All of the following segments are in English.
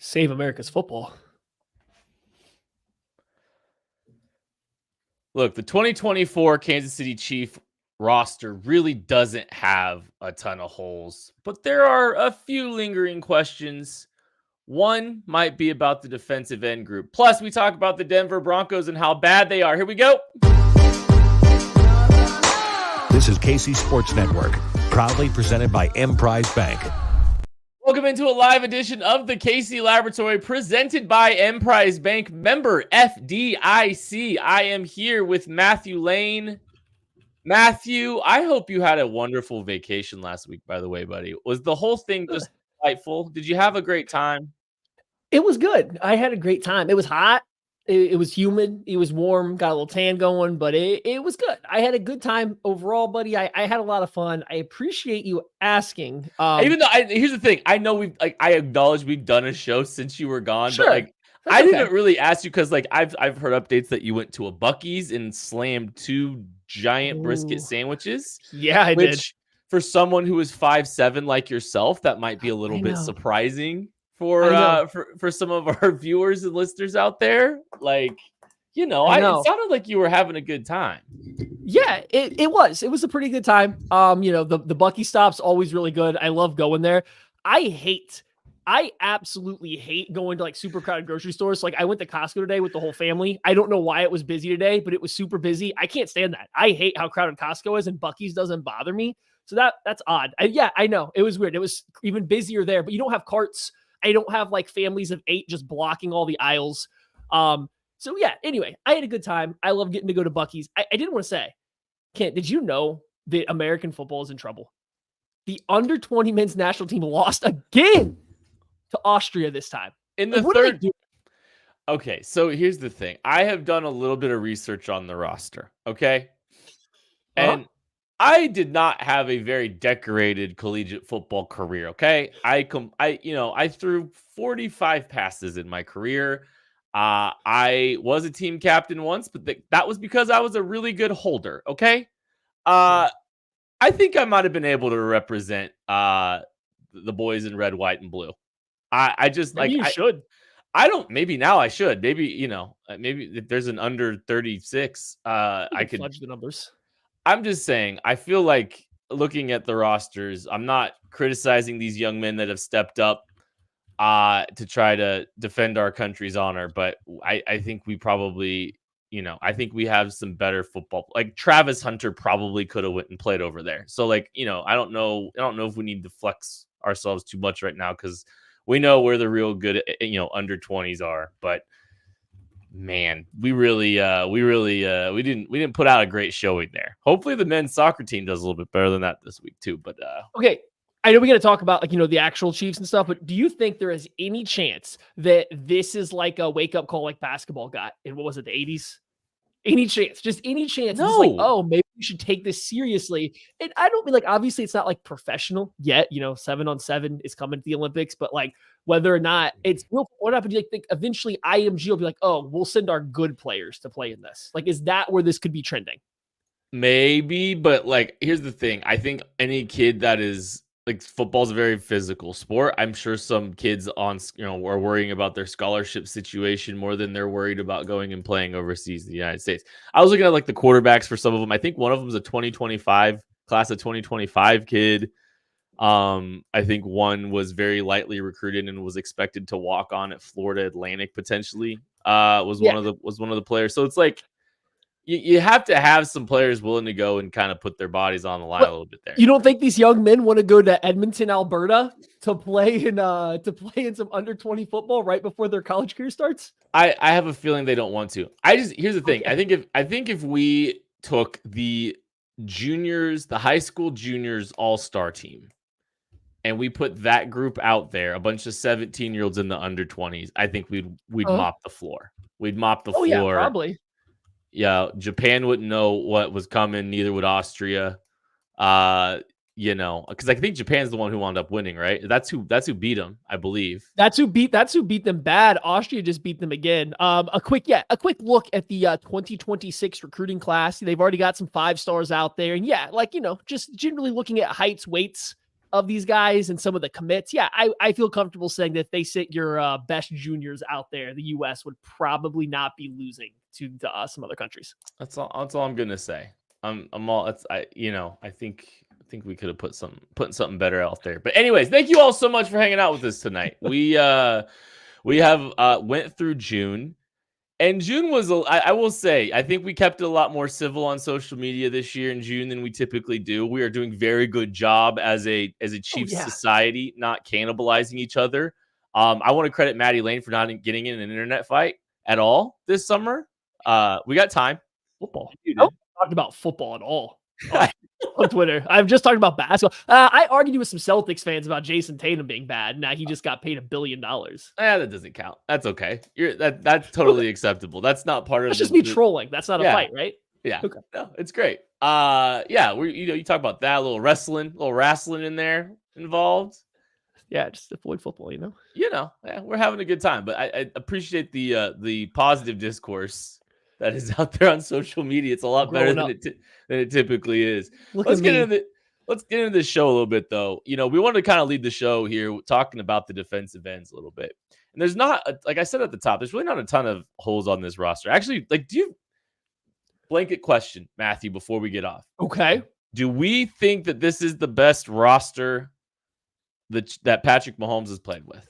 Save America's football. Look, the 2024 Kansas City Chief roster really doesn't have a ton of holes, but there are a few lingering questions. One might be about the defensive end group. Plus, we talk about the Denver Broncos and how bad they are. Here we go. This is KC Sports Network, proudly presented by Emprise Bank. Welcome into a live edition of the KC Laboratory presented by Emprise Bank, member FDIC. I am here with Matthew Lane. Matthew, I hope you had a wonderful vacation last week, by the way, buddy. Was the whole thing just delightful? Did you have a great time? It was good. I had a great time. It was hot. It was humid. It was warm. Got a little tan going, but it was good. I had a good time overall, buddy. I had a lot of fun. I appreciate you asking. Even though here's the thing, I know I acknowledge we've done a show since you were gone, sure, but I didn't really ask you because I've heard updates that you went to a Bucky's and slammed 2 giant brisket sandwiches. Yeah, I did. For someone who is 5'7" like yourself, that might be a little bit surprising for some of our viewers and listeners out there. It sounded like you were having a good time. Yeah, it was. It was a pretty good time. The Bucky stop's always really good. I love going there. I absolutely hate going to super crowded grocery stores. I went to Costco today with the whole family. I don't know why it was busy today, but it was super busy. I can't stand that. I hate how crowded Costco is, and Bucky's doesn't bother me. So that's odd. I know. It was weird. It was even busier there, but you don't have carts. I don't have families of 8 just blocking all the aisles. So yeah, anyway, I had a good time. I love getting to go to Bucky's. I didn't want to say, Kent, did you know that American football is in trouble? The under 20 men's national team lost again to Austria this time. In the third. Okay, so here's the thing. I have done a little bit of research on the roster, okay? And I did not have a very decorated collegiate football career, okay? I threw 45 passes in my career. I was a team captain once, but that was because I was a really good holder, okay? I think I might have been able to represent the boys in red, white, and blue. I just maybe you should. I don't. Maybe now I should. Maybe maybe if there's an under 36, I could fudge the numbers. I'm just saying. I feel like looking at the rosters, I'm not criticizing these young men that have stepped up to try to defend our country's honor, but I think we probably, I think we have some better football. Travis Hunter probably could have went and played over there. So I don't know if we need to flex ourselves too much right now because we know where the real good, under 20s are. But man, we didn't put out a great showing there. Hopefully the men's soccer team does a little bit better than that this week too. But okay. I know we got to talk about the actual Chiefs and stuff, but do you think there is any chance that this is a wake up call like basketball got in, what was it, the 80s? Any chance? Just any chance? No. It's maybe we should take this seriously. And I don't mean obviously it's not professional yet. 7-on-7 is coming to the Olympics, but whether or not it's real, what happened? Do you think eventually IMG will be we'll send our good players to play in this? Is that where this could be trending? Maybe, but here's the thing. I think any kid that is football's a very physical sport. I'm sure some kids are worrying about their scholarship situation more than they're worried about going and playing overseas in the United States. I was looking at the quarterbacks for some of them. I think one of them is a 2025 class of 2025 kid. I think one was very lightly recruited and was expected to walk on at Florida Atlantic potentially. Was one of the players. So it's you have to have some players willing to go and kind of put their bodies on the line a little bit there. You don't think these young men want to go to Edmonton, Alberta to play in some under 20 football right before their college career starts? I have a feeling they don't want to. Here's the thing. Okay. I think if we took the juniors, the high school juniors all-star team, and we put that group out there, a bunch of 17-year-olds in the under 20s, I think we'd mop the floor. We'd mop the floor. Yeah, probably. Yeah, Japan wouldn't know what was coming. Neither would Austria. Because I think Japan's the one who wound up winning, right? That's who beat them, I believe. That's who beat them bad. Austria just beat them again. A quick look at the 2026 recruiting class. They've already got some 5 stars out there, and just generally looking at heights, weights. of these guys and some of the commits, yeah, I feel comfortable saying that if they sit your best juniors out there, the U.S. would probably not be losing to some other countries. That's all I'm gonna say. I'm all. I think we could have putting something better out there. But anyways, thank you all so much for hanging out with us tonight. We have went through June. And June was, I will say, I think we kept it a lot more civil on social media this year in June than we typically do. We are doing very good job as a Chiefs society, not cannibalizing each other. I want to credit Maddie Lane for not getting in an internet fight at all this summer. We got time. Football. I don't talk about football at all on Twitter. I've just talked about basketball. I argued with some Celtics fans about Jason Tatum being bad. Now he just got paid $1 billion. That doesn't count. That's okay. That's totally acceptable. That's not part of. That's just me trolling. That's not a fight, right? Yeah. Okay. No, it's great. You talk about that, a little wrestling in there involved. Yeah, just avoid football, we're having a good time. But I appreciate the positive discourse that is out there on social media. It's a lot better than it typically is. Let's get into this show a little bit, though. We want to kind of lead the show here talking about the defensive ends a little bit. And there's not, like I said at the top, there's really not a ton of holes on this roster. Actually, do you blanket question, Matthew, before we get off? Okay. Do we think that this is the best roster that Patrick Mahomes has played with?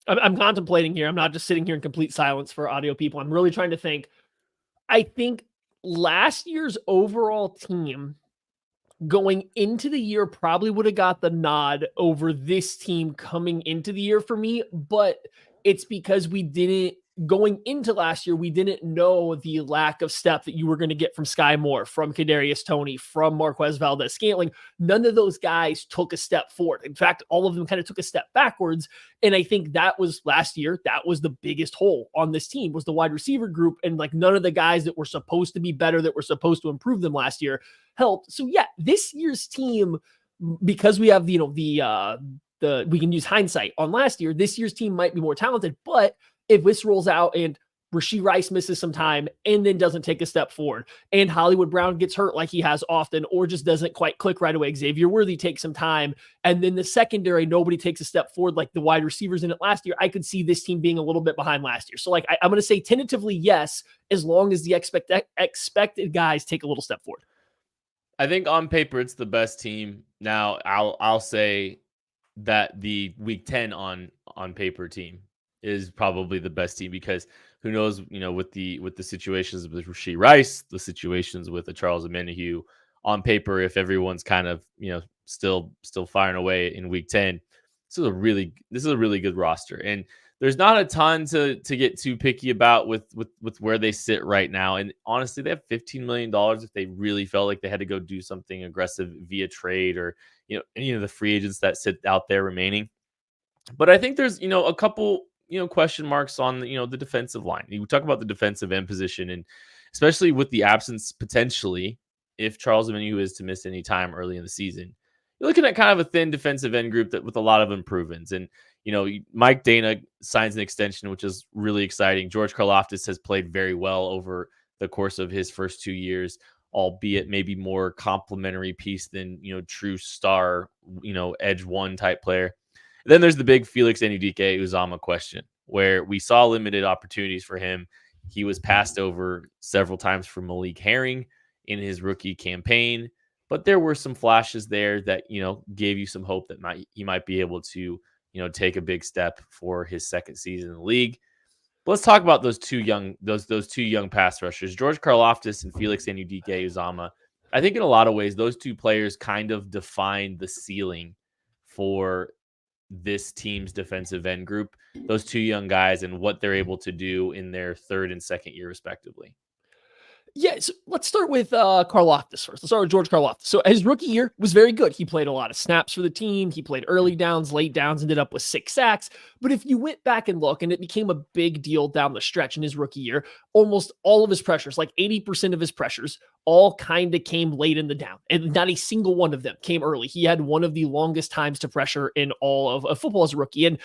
I'm contemplating here. I'm not just sitting here in complete silence for audio people. I'm really trying to think. I think last year's overall team going into the year probably would have got the nod over this team coming into the year for me, but it's because going into last year, we didn't know the lack of step that you were going to get from Sky Moore, from Kadarius Toney, from Marquez Valdez-Scantling. None of those guys took a step forward. In fact, all of them kind of took a step backwards. And I think that was last year. That was the biggest hole on this team, was the wide receiver group. And none of the guys that were supposed to be better, that were supposed to improve them last year, helped. So yeah, this year's team, because we have we can use hindsight on last year, this year's team might be more talented, but if this rolls out and Rashee Rice misses some time and then doesn't take a step forward, and Hollywood Brown gets hurt like he has often, or just doesn't quite click right away, Xavier Worthy takes some time, and then the secondary, nobody takes a step forward like the wide receivers in it last year, I could see this team being a little bit behind last year. So I'm going to say tentatively yes, as long as the expected guys take a little step forward. I think on paper it's the best team. Now I'll say that the Week 10 on paper team is probably the best team, because who knows, with the situations with Rashee Rice, the situations with the Charles Omenihu, on paper, if everyone's kind of, still firing away in Week 10, this is a really good roster. And there's not a ton to get too picky about with where they sit right now. And honestly, they have $15 million if they really felt like they had to go do something aggressive via trade, or, any of the free agents that sit out there remaining. But I think there's, a couple, question marks on the defensive line. You talk about the defensive end position, and especially with the absence potentially, if Charles Omenihu is to miss any time early in the season, you're looking at kind of a thin defensive end group that with a lot of improvements. And Mike Dana signs an extension, which is really exciting. George Karlaftis has played very well over the course of his first 2 years, albeit maybe more complementary piece than true star edge one type player. Then there's the big Felix Anudike-Uzomah question, where we saw limited opportunities for him. He was passed over several times for Malik Herring in his rookie campaign, but there were some flashes there that, gave you some hope that he might be able to, take a big step for his second season in the league. But let's talk about those two young pass rushers, George Karlaftis and Felix Anudike-Uzomah. I think in a lot of ways, those two players kind of define the ceiling for this team's defensive end group, those two young guys, and what they're able to do in their third and second year, respectively. Yeah, so let's start with Karlaftis first. Let's start with George Karlaftis. So his rookie year was very good. He played a lot of snaps for the team. He played early downs, late downs, ended up with 6 sacks. But if you went back and look, and it became a big deal down the stretch in his rookie year, almost all of his pressures, like 80% of his pressures, all kind of came late in the down. And not a single one of them came early. He had one of the longest times to pressure in all of football as a rookie. And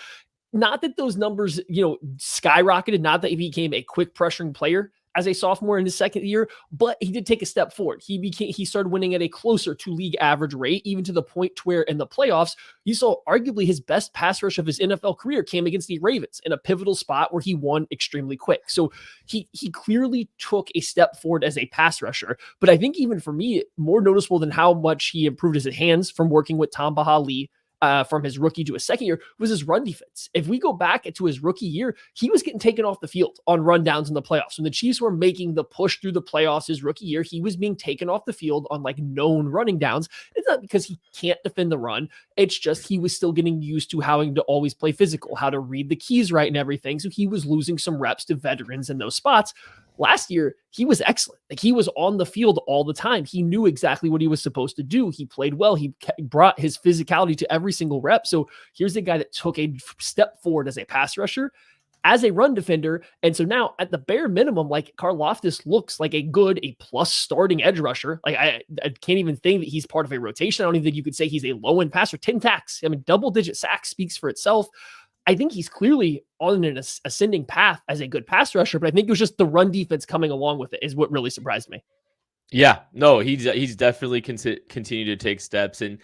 not that those numbers, skyrocketed, not that he became a quick pressuring player as a sophomore in his second year, but he did take a step forward. He started winning at a closer to league average rate, even to the point to where in the playoffs, you saw arguably his best pass rush of his NFL career came against the Ravens in a pivotal spot where he won extremely quick. So he clearly took a step forward as a pass rusher. But I think even for me, more noticeable than how much he improved his hands from working with Tom Bahali from his rookie to his second year was his run defense. If we go back to his rookie year, he was getting taken off the field on rundowns in the playoffs. When the Chiefs were making the push through the playoffs his rookie year, he was being taken off the field on like known running downs. It's not because he can't defend the run. It's just he was still getting used to having to always play physical, how to read the keys right and everything. So he was losing some reps to veterans in those spots. Last year, he was excellent. Like he was on the field all the time. He knew exactly what he was supposed to do. He played well. He brought his physicality to every single rep. So here's a guy that took a step forward as a pass rusher, as a run defender. And so now at the bare minimum, like Karlaftis looks like a plus starting edge rusher. Like I can't even think that he's part of a rotation. I don't even think you could say he's a low end passer. 10 sacks. I mean, double digit sacks speaks for itself. I think he's clearly on an ascending path as a good pass rusher, but I think it was just the run defense coming along with it is what really surprised me. Yeah, no, he's definitely continued to take steps, and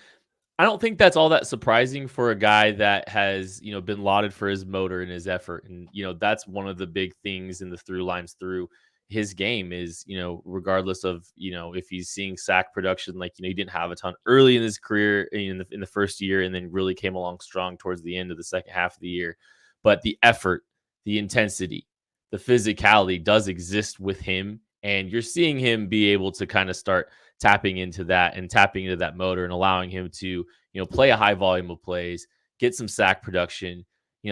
I don't think that's all that surprising for a guy that has, been lauded for his motor and his effort. And, that's one of the big things in the through lines through his game is, regardless of, if he's seeing sack production, like, he didn't have a ton early in his career in the first year and then really came along strong towards the end of the second half of the year. But the effort, the intensity, the physicality does exist with him. And you're seeing him be able to kind of start tapping into that motor and allowing him to, play a high volume of plays, get some sack production,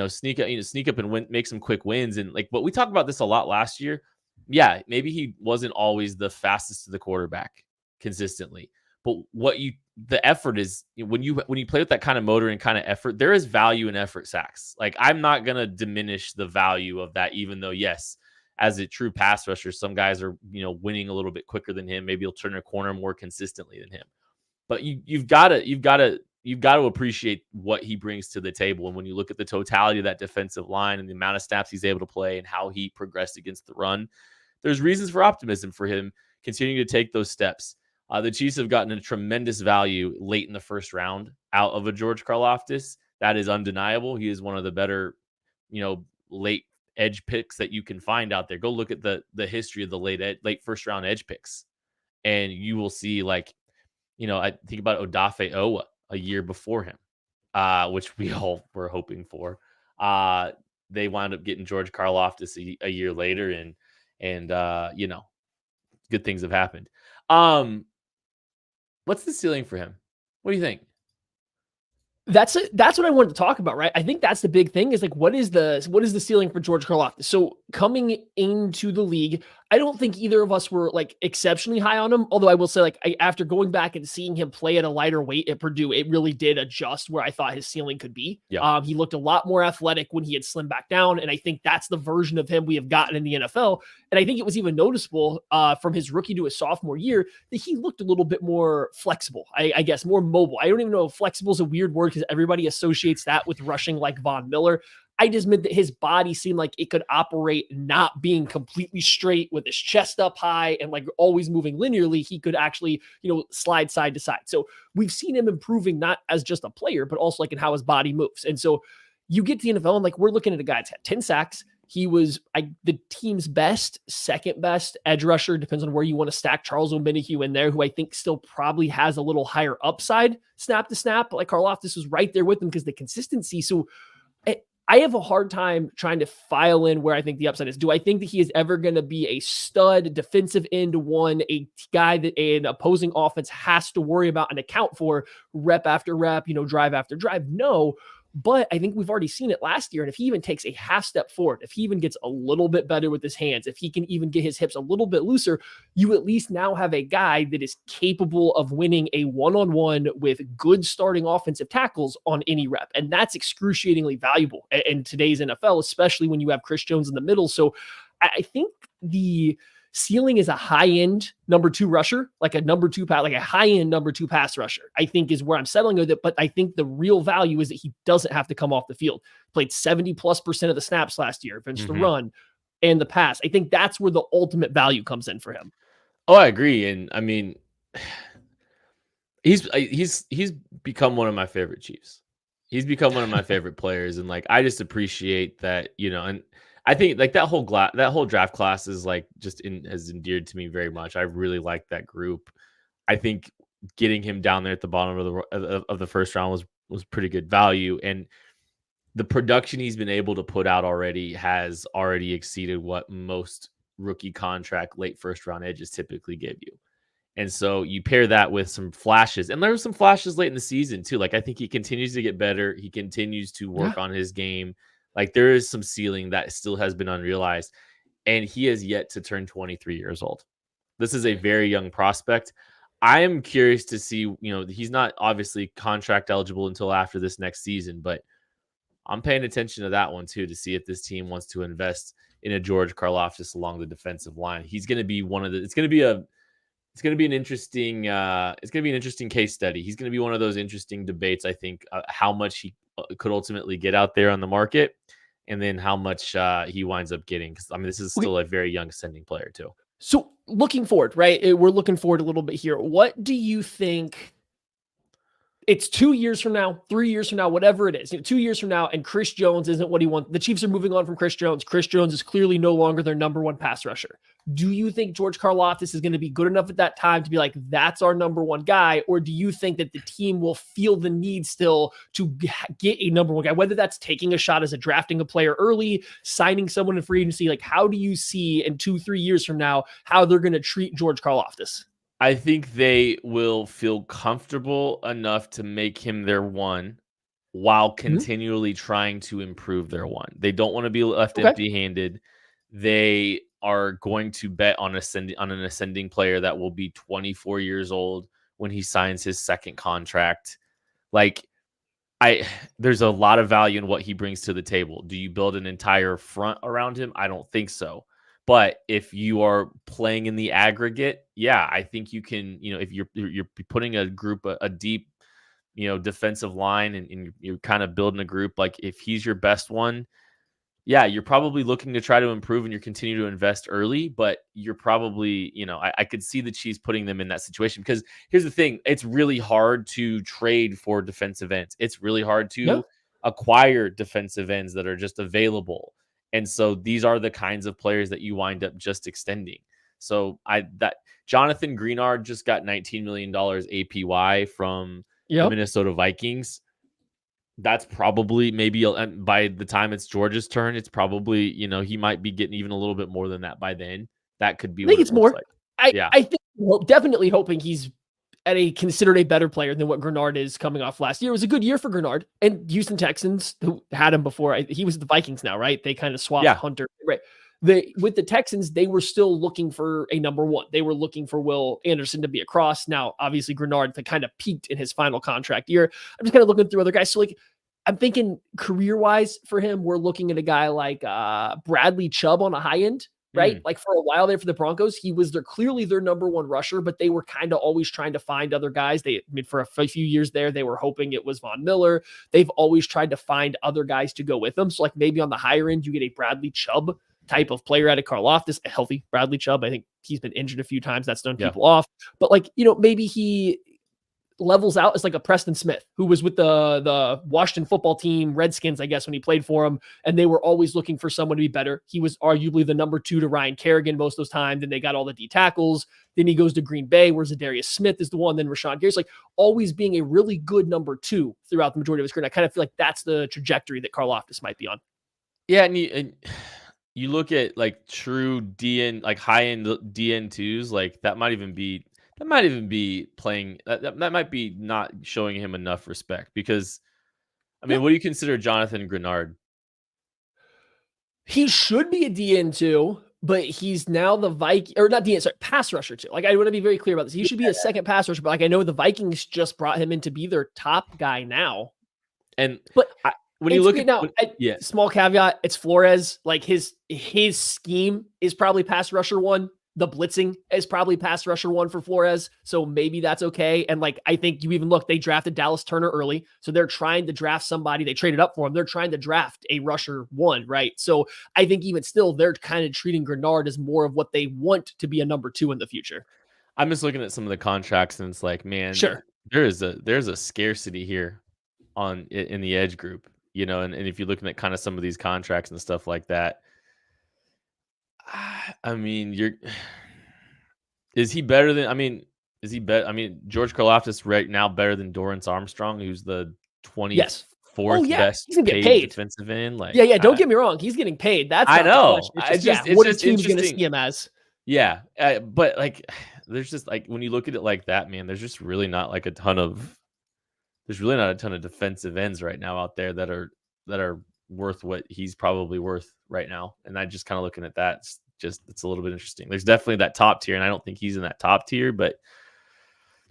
sneak up and make some quick wins. And like, but we talked about this a lot last year. Yeah, maybe he wasn't always the fastest to the quarterback consistently, but the effort is when you play with that kind of motor and kind of effort, there is value in effort sacks. Like I'm not going to diminish the value of that, even though yes, as a true pass rusher, some guys are, winning a little bit quicker than him. Maybe he'll turn a corner more consistently than him, but you've got to appreciate what he brings to the table. And when you look at the totality of that defensive line and the amount of snaps he's able to play and how he progressed against the run, there's reasons for optimism for him continuing to take those steps. The Chiefs have gotten a tremendous value late in the first round out of a George Karlaftis. That is undeniable. He is one of the better, late edge picks that you can find out there. Go look at the history of the late first round edge picks, and you will see I think about Odafe Owa a year before him, which we all were hoping for. They wound up getting George Karlaftis a year later, and good things have happened. What's the ceiling for him? What do you think? That's what I wanted to talk about, right? I think that's the big thing is like, what is the ceiling for George Karlaftis? So coming into the league, I don't think either of us were like exceptionally high on him. Although I will say after going back and seeing him play at a lighter weight at Purdue, it really did adjust where I thought his ceiling could be. Yeah. He looked a lot more athletic when he had slimmed back down. And I think that's the version of him we have gotten in the NFL. And I think it was even noticeable from his rookie to his sophomore year that he looked a little bit more flexible, I guess, more mobile. I don't even know if flexible is a weird word because everybody associates that with rushing like Von Miller. I just meant that his body seemed like it could operate not being completely straight with his chest up high and like always moving linearly. He could actually, slide side to side. So we've seen him improving not as just a player, but also like in how his body moves. And so you get to the NFL and like we're looking at a guy that's had 10 sacks. He was the team's second best edge rusher, depends on where you want to stack Charles Omenihu in there, who I think still probably has a little higher upside snap to snap. But like Karlaftis was right there with him because the consistency. So I have a hard time trying to file in where I think the upside is. Do I think that he is ever going to be a stud defensive end one, a guy that an opposing offense has to worry about and account for rep after rep, drive after drive? No. But I think we've already seen it last year. And if he even takes a half step forward, if he even gets a little bit better with his hands, if he can even get his hips a little bit looser, you at least now have a guy that is capable of winning a one-on-one with good starting offensive tackles on any rep. And that's excruciatingly valuable in today's NFL, especially when you have Chris Jones in the middle. So I think the ceiling is a high-end number two rusher, like a high-end number two pass rusher, I think is where I'm settling with it. But I think the real value is that he doesn't have to come off the field. Played 70+% of the snaps last year against the run. and the pass. I think that's where the ultimate value comes in for him. Oh, I agree. And I mean, he's become one of my favorite Chiefs. He's become one of my favorite players, and like I just appreciate that, and I think like that whole draft class is like has endeared to me very much. I really like that group. I think getting him down there at the bottom of the first round was pretty good value, and the production he's been able to put out has already exceeded what most rookie contract late first round edges typically give you. And so you pair that with some flashes, and there were some flashes late in the season too. Like I think he continues to get better. He continues to work on his game. Like there is some ceiling that still has been unrealized, and he has yet to turn 23 years old. This is a very young prospect. I am curious to see, he's not obviously contract eligible until after this next season, but I'm paying attention to that one too, to see if this team wants to invest in a George Karlaftis along the defensive line. He's going to be it's going to be an interesting case study. He's going to be one of those interesting debates, I think, how much he could ultimately get out there on the market, and then how much he winds up getting. Because I mean, this is still a very young ascending player too. So looking forward, right? We're looking forward a little bit here. What do you think? It's 2 years from now, 3 years from now, whatever it is, 2 years from now, and Chris Jones isn't what he wants. The Chiefs are moving on from Chris Jones. Chris Jones is clearly no longer their number one pass rusher. Do you think George Karlaftis is going to be good enough at that time to be like, that's our number one guy? Or do you think that the team will feel the need still to get a number one guy, whether that's taking a shot as drafting a player early, signing someone in free agency? Like, how do you see in 2-3 years from now, how they're going to treat George Karlaftis? I think they will feel comfortable enough to make him their one while continually trying to improve their one. They don't want to be left empty-handed. They are going to bet on an ascending player that will be 24 years old when he signs his second contract. Like, there's a lot of value in what he brings to the table. Do you build an entire front around him? I don't think so. But if you are playing in the aggregate, yeah, I think you can, if you're putting a group, a deep, defensive line, and you're kind of building a group, like if he's your best one, yeah, you're probably looking to try to improve and you continue to invest early, but you're probably, I could see the Chiefs putting them in that situation, because here's the thing. It's really hard to trade for defensive ends. It's really hard to acquire defensive ends that are just available. And so these are the kinds of players that you wind up just extending. So that Jonathan Greenard just got $19 million APY from the Minnesota Vikings. That's probably maybe by the time it's George's turn, it's probably, he might be getting even a little bit more than that by then. That could be. I think it's more. Like. I think definitely hoping he's considered a better player than what Greenard is coming off last year. It was a good year for Greenard, and Houston Texans, who had him before, he was the Vikings now, right? They kind of swapped Hunter, right? With the Texans, they were still looking for a number one. They were looking for Will Anderson to be across. Now, obviously, Greenard kind of peaked in his final contract year. I'm just kind of looking through other guys. So, like, I'm thinking career-wise for him, we're looking at a guy like Bradley Chubb on a high end, right? Like for a while there for the Broncos, he was clearly their number one rusher, but they were kind of always trying to find other guys. For a few years there, they were hoping it was Von Miller. They've always tried to find other guys to go with them. So like maybe on the higher end, you get a Bradley Chubb type of player out of Karlaftis, a healthy Bradley Chubb. I think he's been injured a few times. That's done people off. But like, maybe he levels out as like a Preston Smith, who was with the Washington football team, Redskins, I guess, when he played for them, and they were always looking for someone to be better. He was arguably the number 2 to Ryan Kerrigan most of those times, and they got all the D tackles. Then he goes to Green Bay, where Zadarius Smith is the one, then Rashawn Gary's like always being a really good number 2 throughout the majority of his career. And I kind of feel like that's the trajectory that Karlaftis might be on. Yeah, and you look at like true DN, like high end DN2s, like that might even be playing. That might be not showing him enough respect, because, I mean, what do you consider Jonathan Greenard? He should be a DN2, but he's now the pass rusher too. Like, I want to be very clear about this. He should be a second pass rusher, but like I know the Vikings just brought him in to be their top guy now. When you look at small caveat, it's Flores. Like his scheme is probably pass rusher 1. The blitzing is probably pass rusher one for Flores. So maybe that's okay. And like, I think you even look, they drafted Dallas Turner early. So they're trying to draft somebody. They traded up for him. They're trying to draft a rusher one, right? So I think even still, they're kind of treating Grenard as more of what they want to be a number 2 in the future. I'm just looking at some of the contracts, and it's like, man, Sure. there's a scarcity here in the edge group, and if you're looking at kind of some of these contracts and stuff like that, I mean, is he better than? I mean, is he better? I mean, George Karlaftis right now better than Dorrance Armstrong, who's the 24th best He's gonna get paid paid. defensive end. Like, yeah. Don't get me wrong. He's getting paid. That's I not the know. question. It's just, It's what just a team's going to interesting. see him as. Yeah, but like, there's just like when you look at it like that, man, there's just really not like a ton of. There's really not a ton of defensive ends right now out there that are worth what he's probably worth right now. And I just kind of looking at that, it's a little bit interesting. There's definitely that top tier, and I don't think he's in that top tier, but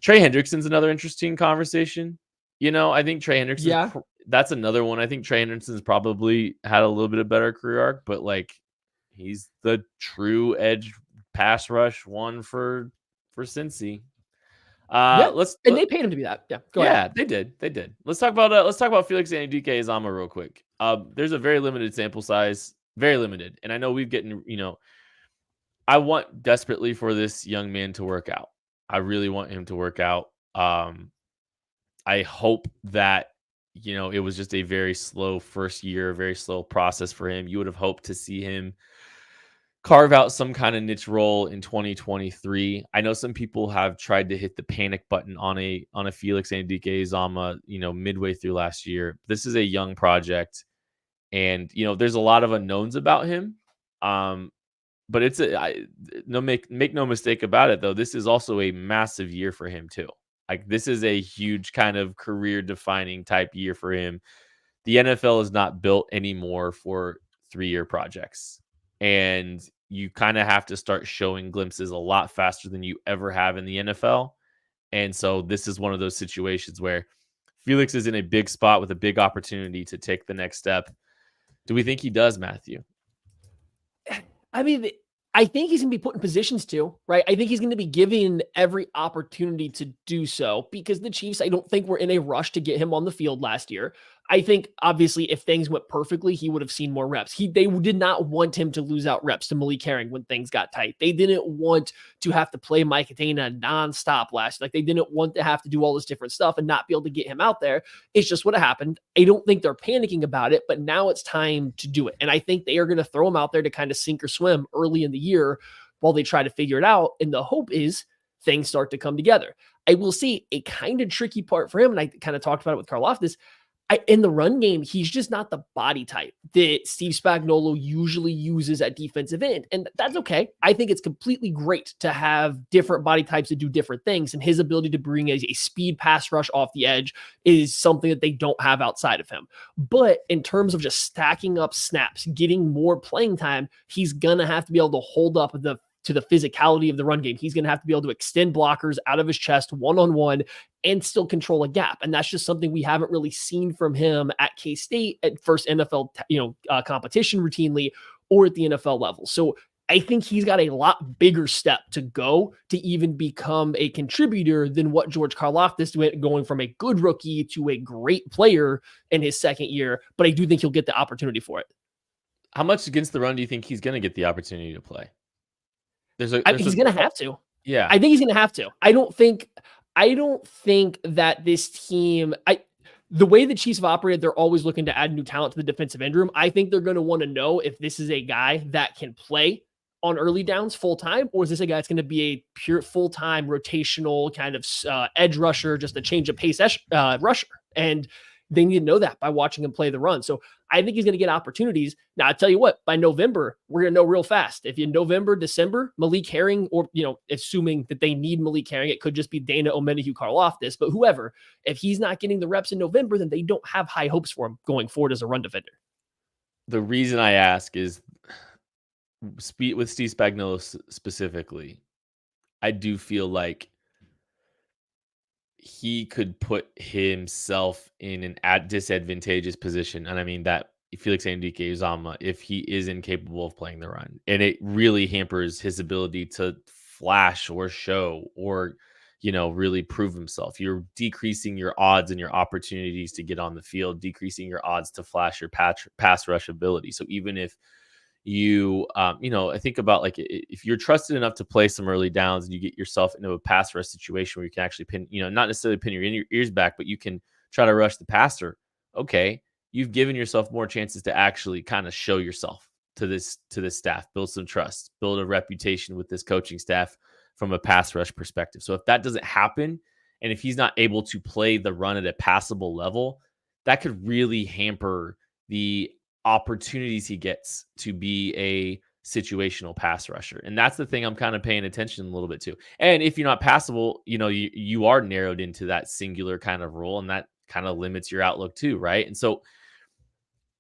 Trey Hendrickson's another interesting conversation. I think Trey Hendrickson, that's another one. I think Trey Hendrickson's probably had a little bit of better career arc, but like he's the true edge pass rush one for Cincy. They paid him to be that. Yeah, go ahead. They did. Let's talk about Felix Anudike-Uzomah real quick. There's a very limited sample size, very limited, and I know we've gotten, I want desperately for this young man to work out. I really want him to work out. I hope that it was just a very slow first year, very slow process for him. You would have hoped to see him carve out some kind of niche role in 2023. I know some people have tried to hit the panic button on a Felix Anudike-Uzomah, midway through last year. This is a young project, and there's a lot of unknowns about him. But it's make no mistake about it though. This is also a massive year for him too. Like this is a huge kind of career defining type year for him. The NFL is not built anymore for 3-year projects. And you kind of have to start showing glimpses a lot faster than you ever have in the NFL. And so this is one of those situations where Felix is in a big spot with a big opportunity to take the next step. Do we think he does, Matthew? I mean, I think he's going to be put in positions to, right? I think he's going to be given every opportunity to do so because the Chiefs, I don't think were in a rush to get him on the field last year. I think obviously if things went perfectly, he would have seen more reps. They did not want him to lose out reps to Malik Herring when things got tight. They didn't want to have to play Mike Dana nonstop last year. Like they didn't want to have to do all this different stuff and not be able to get him out there. It's just what happened. I don't think they're panicking about it, but now it's time to do it. And I think they are going to throw him out there to kind of sink or swim early in the year while they try to figure it out. And the hope is things start to come together. I will see a kind of tricky part for him, and I kind of talked about it with Karlaftis. In the run game, he's just not the body type that Steve Spagnuolo usually uses at defensive end. And that's okay. I think it's completely great to have different body types that do different things. And his ability to bring a speed pass rush off the edge is something that they don't have outside of him. But in terms of just stacking up snaps, getting more playing time, he's going to have to be able to hold up to the physicality of the run game. He's going to have to be able to extend blockers out of his chest one-on-one and still control a gap. And that's just something we haven't really seen from him at K-State at first NFL, competition routinely or at the NFL level. So I think he's got a lot bigger step to go to even become a contributor than what George Karlaftis went, going from a good rookie to a great player in his second year. But I do think he'll get the opportunity for it. How much against the run do you think he's going to get the opportunity to play? He's going to have to. Yeah. I think he's going to have to. I don't think that this team, the way the Chiefs have operated, they're always looking to add new talent to the defensive end room. I think they're going to want to know if this is a guy that can play on early downs full time, or is this a guy that's going to be a pure full-time rotational kind of edge rusher, just a change of pace rusher. And they need to know that by watching him play the run. So I think he's going to get opportunities. Now, I tell you what, by November, we're going to know real fast. If in November, December, Malik Herring, or, assuming that they need Malik Herring, it could just be Dana Omenihu Karlaftis, but whoever, if he's not getting the reps in November, then they don't have high hopes for him going forward as a run defender. The reason I ask is with Steve Spagnuolo specifically, I do feel like he could put himself in an disadvantageous position. And I mean that Felix Anudike-Uzomah if he is incapable of playing the run. And it really hampers his ability to flash or show or, really prove himself. You're decreasing your odds and your opportunities to get on the field, decreasing your odds to flash your pass rush ability. So even if I think about like if you're trusted enough to play some early downs and you get yourself into a pass rush situation where you can actually pin, not necessarily pin your ears back, but you can try to rush the passer. Okay. You've given yourself more chances to actually kind of show yourself to this staff, build some trust, build a reputation with this coaching staff from a pass rush perspective. So if that doesn't happen, and if he's not able to play the run at a passable level, that could really hamper the opportunities he gets to be a situational pass rusher. And that's the thing I'm kind of paying attention a little bit to. And if you're not passable, you are narrowed into that singular kind of role, and that kind of limits your outlook too, right? And so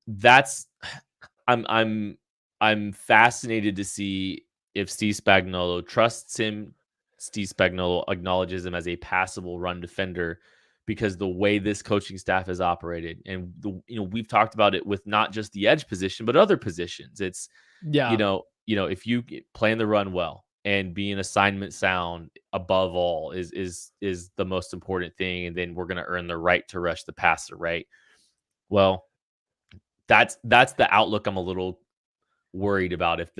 that's I'm fascinated to see if Steve Spagnuolo trusts him. Steve Spagnuolo acknowledges him as a passable run defender, because the way this coaching staff has operated, and we've talked about it with not just the edge position but other positions. It's if you playing the run well and being assignment sound above all is the most important thing, and then we're going to earn the right to rush the passer, right? Well, that's the outlook I'm a little worried about if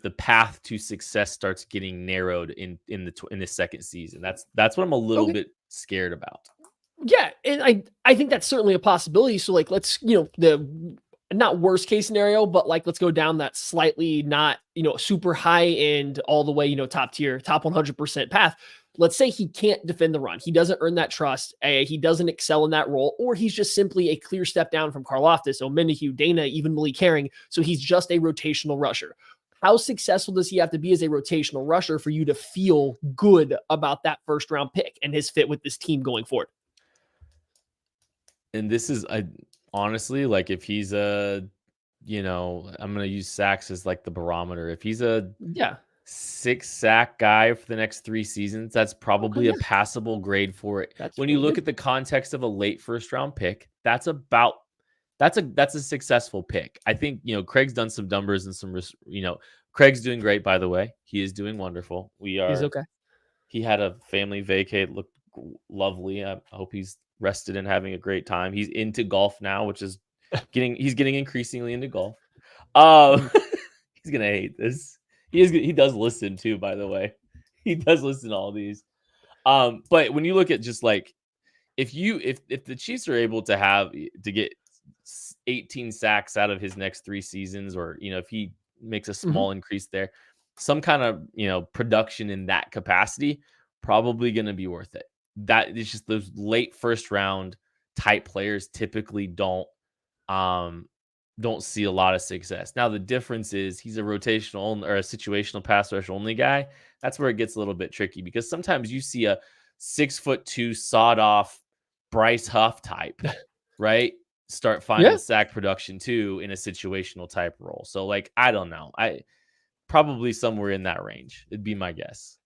the path to success starts getting narrowed in the second season. That's what I'm a little bit scared about. Yeah, and I think that's certainly a possibility. So like, let's, the not worst case scenario, but like, let's go down that slightly not, super high end all the way, top tier, top 100% path. Let's say he can't defend the run. He doesn't earn that trust. He doesn't excel in that role, or he's just simply a clear step down from Karlaftis, Omenihu, Dana, even Malik Herring. So he's just a rotational rusher. How successful does he have to be as a rotational rusher for you to feel good about that first round pick and his fit with this team going forward? And this is, honestly, like if he's I'm going to use sacks as like the barometer. If he's a 6 sack guy for the next 3 seasons, that's probably a passable grade for it. When you look at the context of a late first round pick, that's a successful pick. I think, Craig's done some numbers and some, Craig's doing great, by the way. He is doing wonderful. He's okay. He had a family vacate, looked lovely. I hope he's rested and having a great time. He's into golf now, which is he's getting increasingly into golf. He's going to hate this. He does listen too, by the way. He does listen to all these. But when you look at just like, if the Chiefs are able to get 18 sacks out of his next 3 seasons, or, if he makes a small increase there, some kind of, production in that capacity, probably going to be worth it. That is just those late first round type players typically don't see a lot of success. Now, the difference is he's a rotational or a situational pass rush only guy. That's where it gets a little bit tricky, because sometimes you see a 6'2" sawed off Bryce Huff type, right? Start finding sack production too in a situational type role. So like, I don't know. I probably somewhere in that range. It'd be my guess.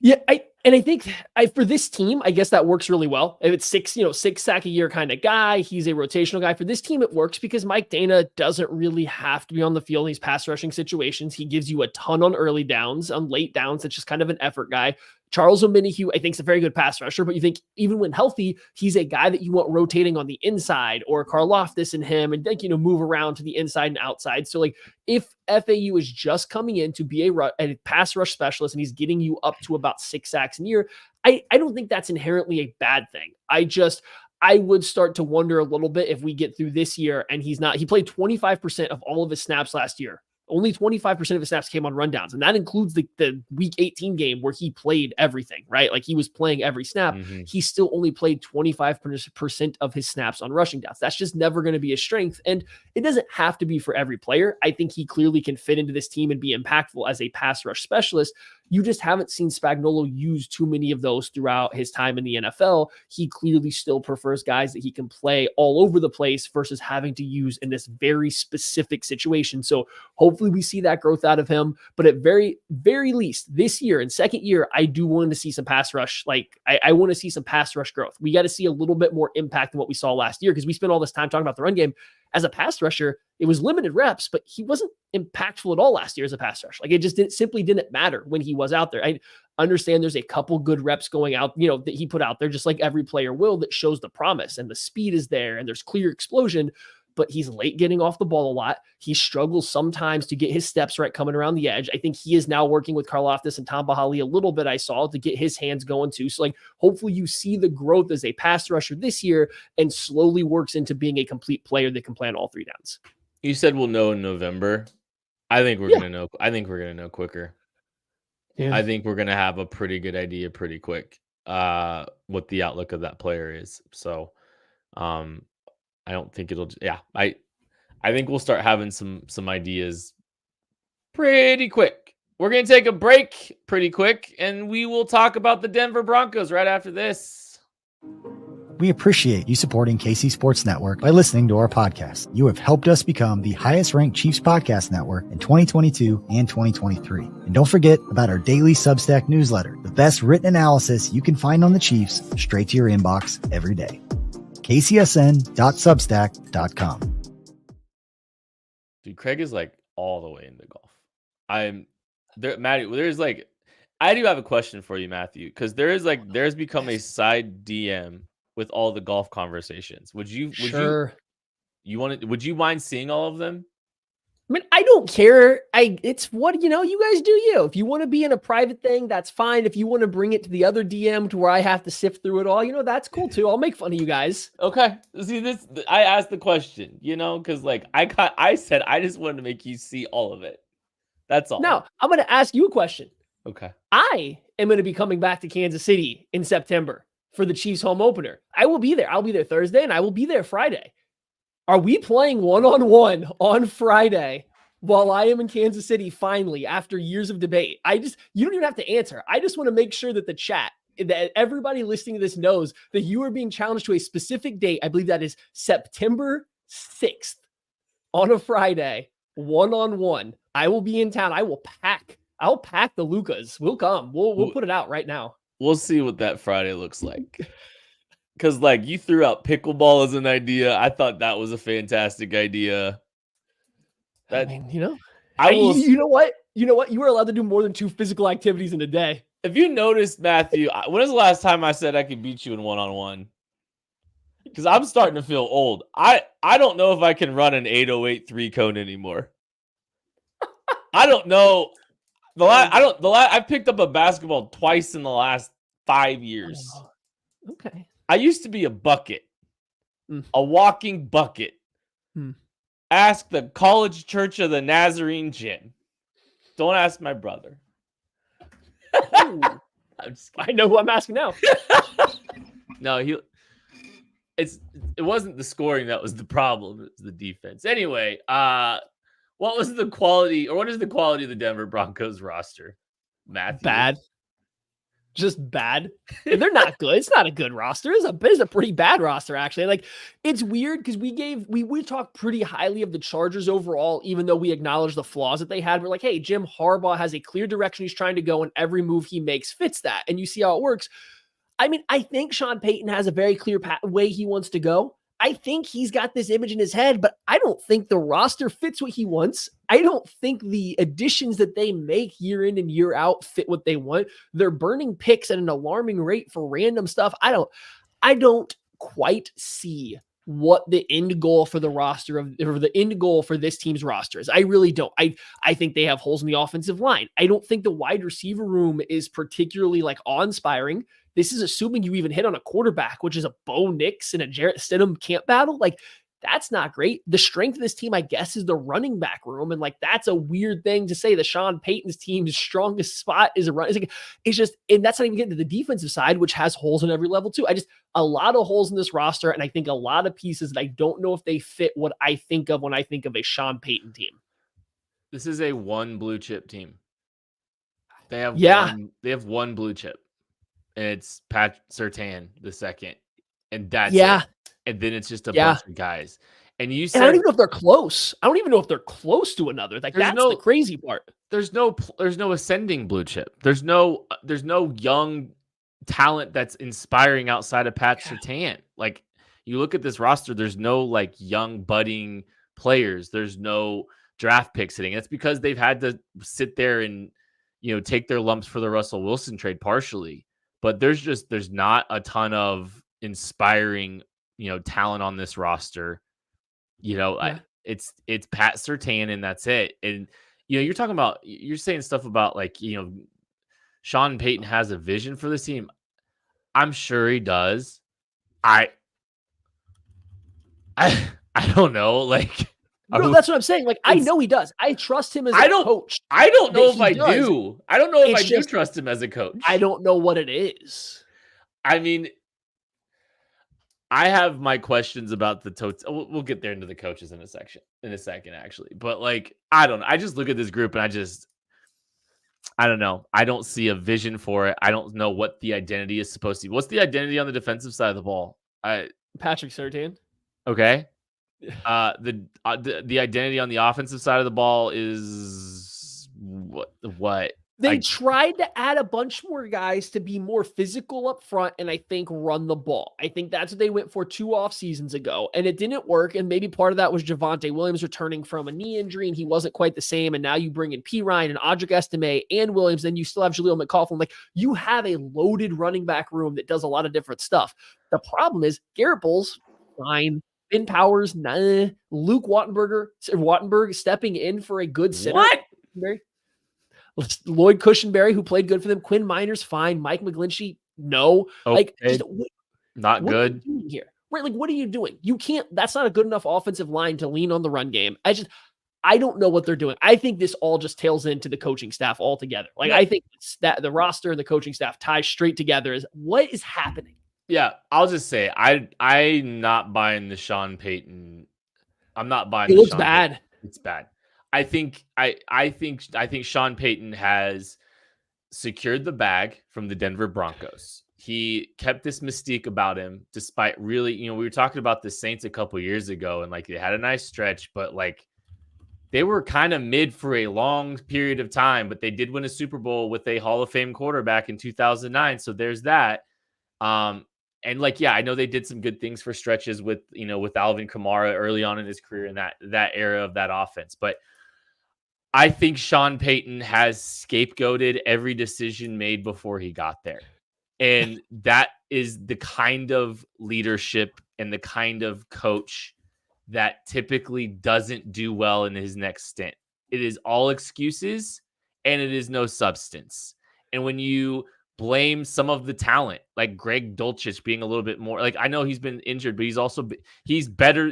Yeah, I think for this team, I guess that works really well. If it's 6 sack a year kind of guy, he's a rotational guy. For this team, it works because Mike Dana doesn't really have to be on the field in these pass rushing situations. He gives you a ton on early downs, on late downs. It's just kind of an effort guy. Charles Omenihu, I think, is a very good pass rusher, but you think even when healthy, he's a guy that you want rotating on the inside, or Karlaftis and him, and then, move around to the inside and outside. So like, if FAU is just coming in to be a pass rush specialist and he's getting you up to about 6 sacks a year, I don't think that's inherently a bad thing. I would start to wonder a little bit if we get through this year and he played 25% of all of his snaps last year. Only 25% of his snaps came on rundowns. And that includes the week 18 game where he played everything, right? Like he was playing every snap. He still only played 25% of his snaps on rushing downs. That's just never going to be a strength. And it doesn't have to be for every player. I think he clearly can fit into this team and be impactful as a pass rush specialist. You just haven't seen Spagnuolo use too many of those throughout his time in the NFL. He clearly still prefers guys that he can play all over the place versus having to use in this very specific situation. So hopefully we see that growth out of him. But at very, very least this year and second year, I do want to see some pass rush. Like I want to see some pass rush growth. We got to see a little bit more impact than what we saw last year, because we spent all this time talking about the run game. as a pass rusher, it was limited reps, but he wasn't impactful at all last year as a pass rusher. Like it just simply didn't matter when he was out there. I understand there's a couple good reps going out, that he put out there, just like every player will, that shows the promise and the speed is there and there's clear explosion, but he's late getting off the ball a lot. He struggles sometimes to get his steps right coming around the edge. I think he is now working with Karlaftis and Tom Bahali a little bit, I saw, to get his hands going too. So hopefully you see the growth as a pass rusher this year and slowly works into being a complete player that can play on all three downs. You said we'll know in November. I think we're gonna know. I think we're gonna know quicker. Yeah. I think we're gonna have a pretty good idea pretty quick what the outlook of that player is. So I don't think it'll. Yeah, I think we'll start having some ideas pretty quick. We're gonna take a break pretty quick, and we will talk about the Denver Broncos right after this. We appreciate you supporting KC Sports Network by listening to our podcast. You have helped us become the highest ranked Chiefs podcast network in 2022 and 2023. And don't forget about our daily Substack newsletter, the best written analysis you can find on the Chiefs straight to your inbox every day. kcsn.substack.com. Dude, Craig is like all the way into golf. I'm there, Matty. I do have a question for you, Matthew, because there's become a side DM with all the golf conversations. Would you mind seeing all of them? I mean, I don't care. It's what, you guys do you. If you want to be in a private thing, that's fine. If you want to bring it to the other DM to where I have to sift through it all, that's cool too. I'll make fun of you guys. Okay. See, I asked the question, because I said I just wanted to make you see all of it. That's all. Now, I'm going to ask you a question. Okay. I am going to be coming back to Kansas City in September for the Chiefs home opener. I will be there. I'll be there Thursday and I will be there Friday. Are we playing one-on-one on Friday while I am in Kansas City finally after years of debate? You don't even have to answer. I just want to make sure that the chat, that everybody listening to this knows that you are being challenged to a specific date. I believe that is September 6th on a Friday, one-on-one. I will be in town. I'll pack the Lucas. We'll come. We'll put it out right now. We'll see what that Friday looks like. Because, you threw out pickleball as an idea. I thought that was a fantastic idea. You know what? You were allowed to do more than 2 physical activities in a day. If you noticed, Matthew, when was the last time I said I could beat you in one-on-one? Because I'm starting to feel old. I don't know if I can run an 808 3-cone anymore. I don't know. I picked up a basketball twice in the last 5 years. Oh, okay. I used to be a bucket, a walking bucket. Ask the College Church of the Nazarene Gym. Don't ask my brother. I know who I'm asking now. No, it wasn't the scoring that was the problem. It was the defense. Anyway, what is the quality of the Denver Broncos roster, Matthew? Bad. Just bad. They're not good. It's not a good roster. It's a pretty bad roster, actually. It's weird because we talked pretty highly of the Chargers overall, even though we acknowledge the flaws that they had. We're like, hey, Jim Harbaugh has a clear direction he's trying to go, and every move he makes fits that. And you see how it works. I think Sean Payton has a very clear way he wants to go. I think he's got this image in his head, but I don't think the roster fits what he wants. I don't think the additions that they make year in and year out fit what they want. They're burning picks at an alarming rate for random stuff. I don't quite see what the end goal for the roster or the end goal for this team's roster is. I really don't. I think they have holes in the offensive line. I don't think the wide receiver room is particularly awe-inspiring. This is assuming you even hit on a quarterback, which is a Bo Nix and a Jarrett Stidham camp battle. That's not great. The strength of this team, I guess, is the running back room. And that's a weird thing to say. The Sean Payton's team's strongest spot is a run. It's just, and that's not even getting to the defensive side, which has holes in every level too. A lot of holes in this roster. And I think a lot of pieces that I don't know if they fit what I think of when I think of a Sean Payton team. This is a one blue chip team. They have one blue chip. And it's Pat Surtain the second. And that's it. And then it's just a bunch of guys. And you said, I don't even know if they're close. I don't even know if they're close to another. That's the crazy part. There's no ascending blue chip. There's no young talent that's inspiring outside of Pat Surtain. You look at this roster, there's no like young budding players. There's no draft picks hitting. It's because they've had to sit there and, take their lumps for the Russell Wilson trade partially. But there's not a ton of inspiring, talent on this roster. It's Pat Surtain and that's it. And, you're saying stuff about like, Sean Payton has a vision for this team. I'm sure he does. I don't know. Like, no, that's what I'm saying. Like, I know he does. I trust him as a coach. I don't know if I do. I don't know if I do trust him as a coach. I don't know what it is. I mean, I have my questions about the we'll get there into the coaches in a second, actually. But like, I don't know. I just look at this group and I don't know. I don't see a vision for it. I don't know what the identity is supposed to be. What's the identity on the defensive side of the ball? Patrick Surtain. Okay. The identity on the offensive side of the ball is what? They tried to add a bunch more guys to be more physical up front and I think run the ball. I think that's what they went for 2 off seasons ago, and it didn't work. And maybe part of that was Javonte Williams returning from a knee injury and he wasn't quite the same. And now you bring in P. Ryan and Audric Estime and Williams, and you still have Jaleel McCauliffe. Like, you have a loaded running back room that does a lot of different stuff. The problem is Garrett Bowles, fine. Ben Powers, nah. Luke Wattenberg stepping in for a good center. What? Lloyd Cushenberry, who played good for them. Quinn Miners, fine. Mike McGlinchey, no. Okay. Like, not what good. Are you doing here? Right? Like, what are you doing? You can't. That's not a good enough offensive line to lean on the run game. I don't know what they're doing. I think this all just tails into the coaching staff altogether. Like, I think that the roster and the coaching staff tie straight together. Is what is happening? Yeah, I'll just say I'm not buying the Sean Payton. I'm not buying. It looks bad. Payton. It's bad. I think Sean Payton has secured the bag from the Denver Broncos. He kept this mystique about him, despite really, we were talking about the Saints a couple years ago, and like they had a nice stretch, but like they were kind of mid for a long period of time. But they did win a Super Bowl with a Hall of Fame quarterback in 2009, so there's that. And like, yeah, I know they did some good things for stretches with Alvin Kamara early on in his career in that era of that offense, but I think Sean Payton has scapegoated every decision made before he got there. And that is the kind of leadership and the kind of coach that typically doesn't do well in his next stint. It is all excuses and it is no substance. And when you blame some of the talent, like Greg Dulcich being a little bit more, like, I know he's been injured, but he's better.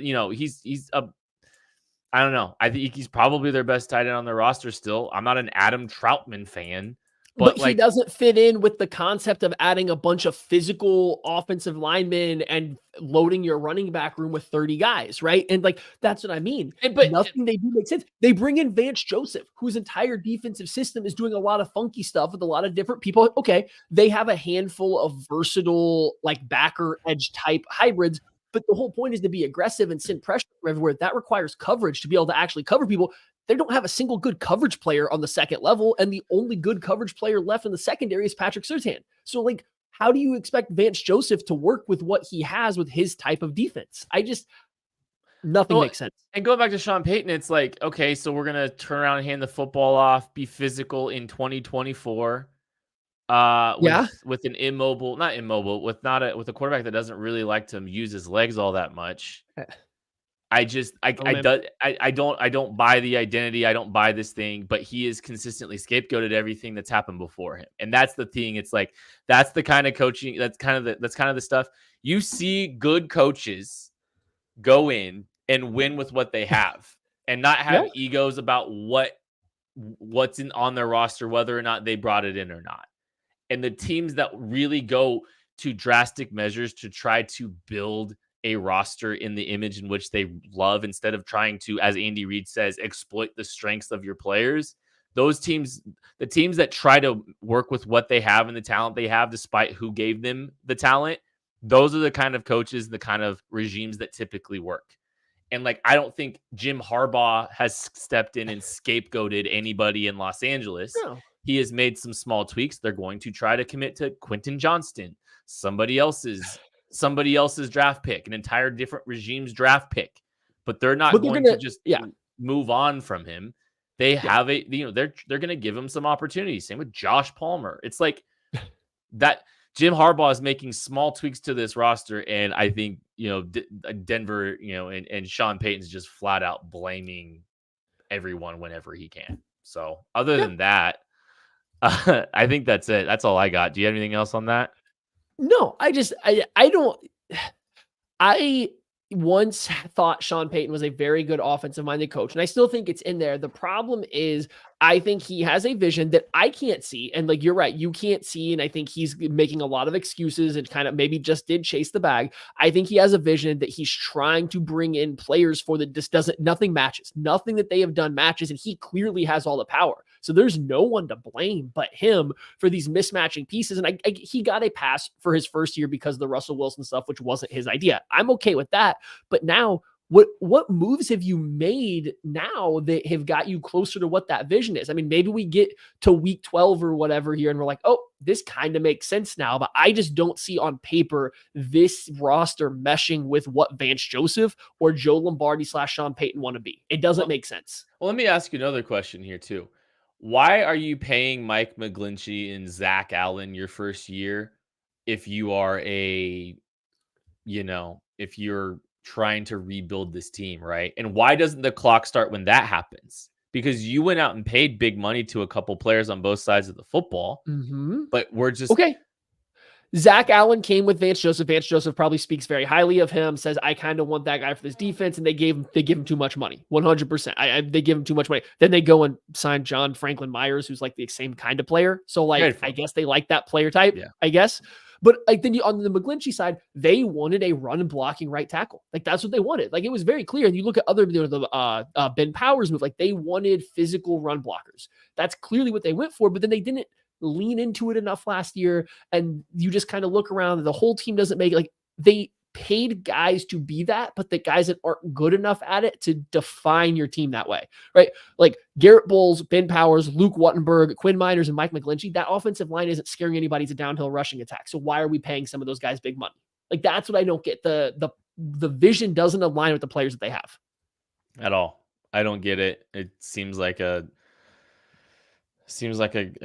I don't know. I think he's probably their best tight end on their roster still. I'm not an Adam Troutman fan, but he doesn't fit in with the concept of adding a bunch of physical offensive linemen and loading your running back room with 30 guys, right? And like, that's what I mean. But nothing they do makes sense. They bring in Vance Joseph, whose entire defensive system is doing a lot of funky stuff with a lot of different people. Okay, they have a handful of versatile, like backer edge type hybrids, but the whole point is to be aggressive and send pressure everywhere. That requires coverage to be able to actually cover people. They don't have a single good coverage player on the second level, and the only good coverage player left in the secondary is Patrick Surtain. So, like, how do you expect Vance Joseph to work with what he has with his type of defense? Nothing makes sense. And going back to Sean Payton, it's like, okay, so we're going to turn around and hand the football off, be physical in 2024. With an with a quarterback that doesn't really like to use his legs all that much. I don't buy the identity. I don't buy this thing, but he is consistently scapegoated everything that's happened before him. And that's the thing. It's like, that's the kind of coaching. That's kind of the stuff you see good coaches go in and win with what they have and not have egos about what's on their roster, whether or not they brought it in or not. And the teams that really go to drastic measures to try to build a roster in the image in which they love, instead of trying to, as Andy Reid says, exploit the strengths of your players, those teams, the teams that try to work with what they have and the talent they have, despite who gave them the talent, those are the kind of coaches, the kind of regimes that typically work. And like, I don't think Jim Harbaugh has stepped in and scapegoated anybody in Los Angeles. No. He has made some small tweaks. They're going to try to commit to Quentin Johnston, somebody else's somebody else's draft pick, an entire different regime's draft pick, but they're not going to just move on from him. They have they're going to give him some opportunities. Same with Josh Palmer. It's like that. Jim Harbaugh is making small tweaks to this roster, and I think Denver, and Sean Payton's just flat out blaming everyone whenever he can. So other than that, I think that's it. That's all I got. Do you have anything else on that? No, I don't. I once thought Sean Payton was a very good offensive-minded coach, and I still think it's in there. The problem is I think he has a vision that I can't see, and you're right, you can't see, and I think he's making a lot of excuses and kind of maybe just did chase the bag. I think he has a vision that he's trying to bring in players for that just nothing matches. Nothing that they have done matches, and he clearly has all the power. So there's no one to blame but him for these mismatching pieces. And he got a pass for his first year because of the Russell Wilson stuff, which wasn't his idea. I'm okay with that. But now, what moves have you made now that have got you closer to what that vision is? I mean, maybe we get to week 12 or whatever here and we're like, oh, this kind of makes sense now. But I just don't see on paper this roster meshing with what Vance Joseph or Joe Lombardi / Sean Payton want to be. It doesn't make sense. Well, let me ask you another question here too. Why are you paying Mike McGlinchey and Zach Allen your first year if you are if you're trying to rebuild this team, right? And why doesn't the clock start when that happens? Because you went out and paid big money to a couple players on both sides of the football, but we're just... Okay. Zach Allen came with Vance Joseph. Vance Joseph probably speaks very highly of him, says, I kind of want that guy for this defense. And they give him too much money. 100%. They give him too much money. Then they go and sign John Franklin Myers, who's the same kind of player. So I guess they like that player type, I guess. But then on the McGlinchey side, they wanted a run blocking right tackle. That's what they wanted. It was very clear. And you look at other, the Ben Powers move, they wanted physical run blockers. That's clearly what they went for, but then they didn't lean into it enough last year. And you just kind of look around, the whole team doesn't make it. They paid guys to be that, but the guys that aren't good enough at it to define your team that way, right? Garrett Bowles, Ben Powers, Luke Wattenberg, Quinn Miners, and Mike McGlinchey, that offensive line isn't scaring anybody to downhill rushing attack. So why are we paying some of those guys big money? That's what I don't get. The vision doesn't align with the players that they have at all. I don't get it. It seems like a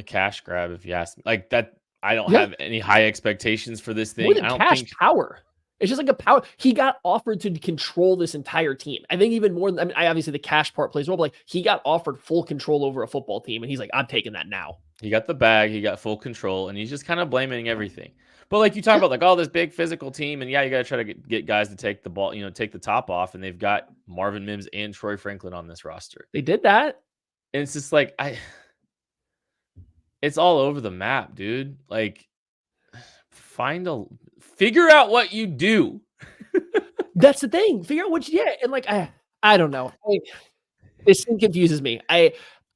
cash grab, if you ask me. That I don't have any high expectations for this thing. More than I don't think power. It's just a power. He got offered to control this entire team. I think even more than, obviously the cash part plays a role, but he got offered full control over a football team. And he's like, I'm taking that now. He got the bag, he got full control, and he's just kind of blaming everything. But you talk about this big physical team, and you got to try to get guys to take the ball, take the top off. And they've got Marvin Mims and Troy Franklin on this roster. They did that. And it's just it's all over the map, dude. Figure out what you do. That's the thing. Figure out what you get. And I don't know. This thing confuses me. I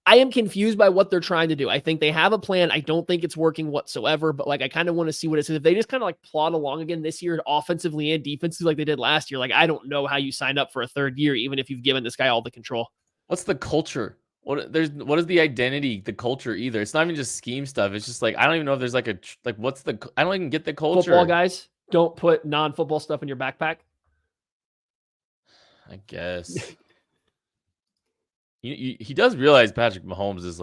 am confused by what they're trying to do. I think they have a plan. I don't think it's working whatsoever, but I kind of want to see what it is. If they just kind of plod along again this year, offensively and defensively, like they did last year, I don't know how you sign up for a third year, even if you've given this guy all the control. What's the culture? What is the identity, the culture either? It's not even just scheme stuff. It's just I don't even know if there's I don't even get the culture. Football guys don't put non-football stuff in your backpack. I guess. He does realize Patrick Mahomes is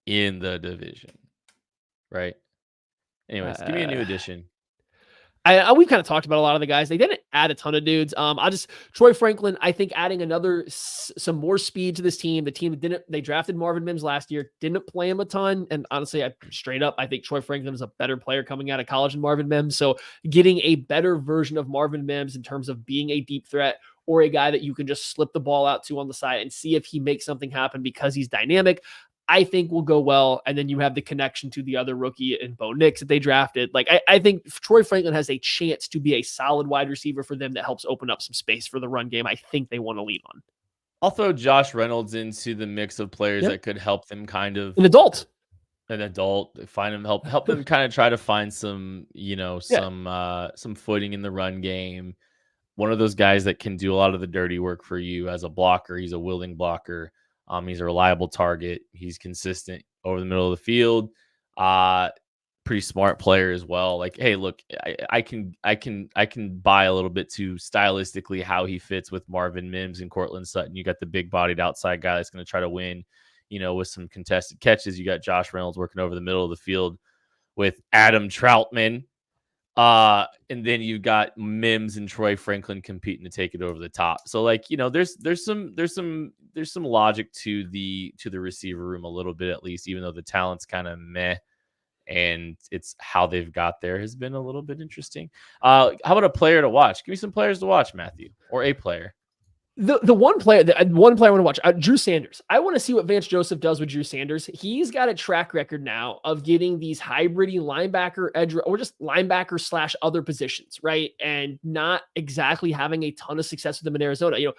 in the division, right? Anyways, give me a new addition. We've kind of talked about a lot of the guys. They didn't add a ton of dudes. Troy Franklin, I think adding some more speed to this team. The team they drafted Marvin Mims last year, didn't play him a ton. And honestly, I think Troy Franklin is a better player coming out of college than Marvin Mims. So getting a better version of Marvin Mims in terms of being a deep threat or a guy that you can just slip the ball out to on the side and see if he makes something happen because he's dynamic, I think will go well. And then you have the connection to the other rookie in Bo Nix that they drafted. I think Troy Franklin has a chance to be a solid wide receiver for them that helps open up some space for the run game. I think they want to lean on. I'll throw Josh Reynolds into the mix of players that could help them kind of an adult, find them, help them kind of try to find some, some footing in the run game. One of those guys that can do a lot of the dirty work for you as a blocker. He's a willing blocker. He's a reliable target. He's consistent over the middle of the field. pretty smart player as well. Like, hey, look, I can buy a little bit to stylistically how he fits with Marvin Mims and Cortland Sutton. You got the big bodied outside guy that's going to try to win, with some contested catches. You got Josh Reynolds working over the middle of the field with Adam Troutman. And then you got Mims and Troy Franklin competing to take it over the top. So like, there's some logic to the receiver room a little bit, at least, even though the talent's kind of meh. And it's how they've got there has been a little bit interesting. How about a player to watch? Give me some players to watch, Matthew, or a player. The one player I want to watch, Drew Sanders. I want to see what Vance Joseph does with Drew Sanders. He's got a track record now of getting these hybridy linebacker, edge, or just linebacker / other positions, right? And not exactly having a ton of success with them in Arizona. It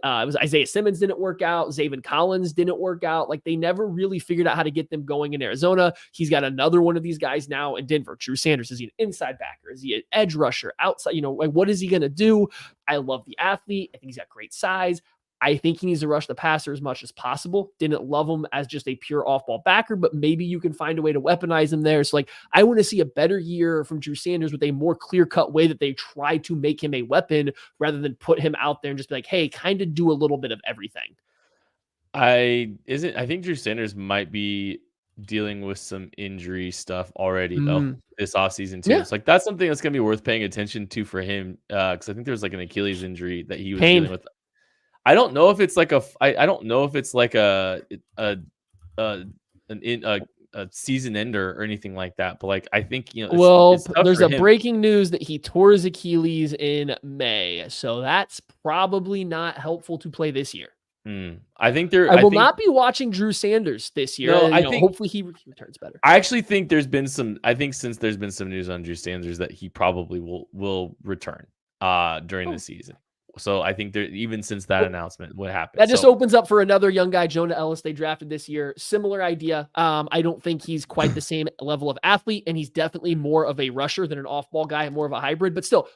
was Isaiah Simmons didn't work out. Zaven Collins didn't work out. Like, they never really figured out how to get them going in Arizona. He's got another one of these guys now in Denver. Drew Sanders, is he an inside backer? Is he an edge rusher outside? Like, what is he going to do? I love the athlete. I think he's got great size. I think he needs to rush the passer as much as possible. Didn't love him as just a pure off-ball backer, but maybe you can find a way to weaponize him there. So, like, I want to see a better year from Drew Sanders with a more clear-cut way that they try to make him a weapon rather than put him out there and just be like, hey, kind of do a little bit of everything. I think Drew Sanders might be dealing with some injury stuff already though this offseason too. Yeah. So like, that's something that's gonna be worth paying attention to for him, because I think there's like an Achilles injury that he was dealing with. I don't know if it's like a season ender or anything like that, but like, I think there's a breaking news that he tore his Achilles in May, so that's probably not helpful to play this year. I think I will not be watching Drew Sanders this year. No, hopefully he returns better. I actually think since there's been some news on Drew Sanders that he probably will return during the season. So I think even since that announcement, what happened? That just opens up for another young guy, Jonah Ellis, they drafted this year. Similar idea. I don't think he's quite the same level of athlete, and he's definitely more of a rusher than an off-ball guy, more of a hybrid. But still,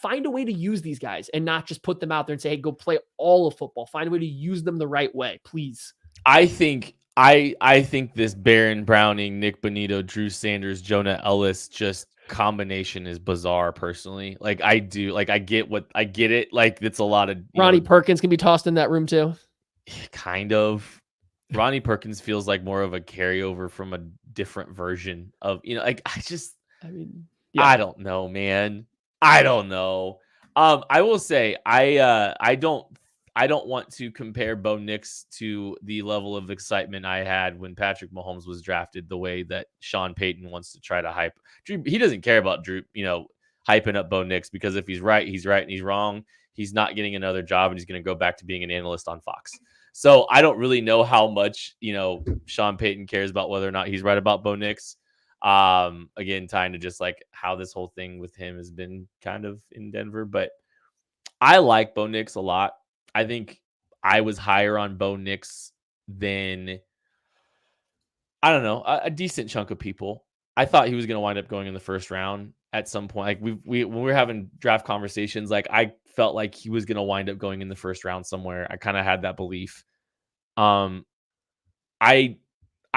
find a way to use these guys and not just put them out there and say, hey, go play all of football. Find a way to use them the right way, please. I think this Baron Browning, Nick Bonito, Drew Sanders, Jonah Ellis just combination is bizarre personally. Like, I get it. Like, it's a lot of Ronnie Perkins can be tossed in that room too. Kind of. Ronnie Perkins feels like more of a carryover from a different version of, I don't know, man. I don't know. I will say I don't want to compare Bo Nix to the level of excitement I had when Patrick Mahomes was drafted, the way that Sean Payton wants to try to hype Drew. He doesn't care about Drew, hyping up Bo Nix, because if he's right, and he's wrong, he's not getting another job and he's going to go back to being an analyst on Fox. So I don't really know how much, Sean Payton cares about whether or not he's right about Bo Nix. Again, tying to just like how this whole thing with him has been kind of in Denver, but I like Bo Nix a lot. I think I was higher on Bo Nix than, I don't know, a decent chunk of people. I thought he was going to wind up going in the first round at some point. Like, when we were having draft conversations, like, I felt like he was going to wind up going in the first round somewhere. I kind of had that belief.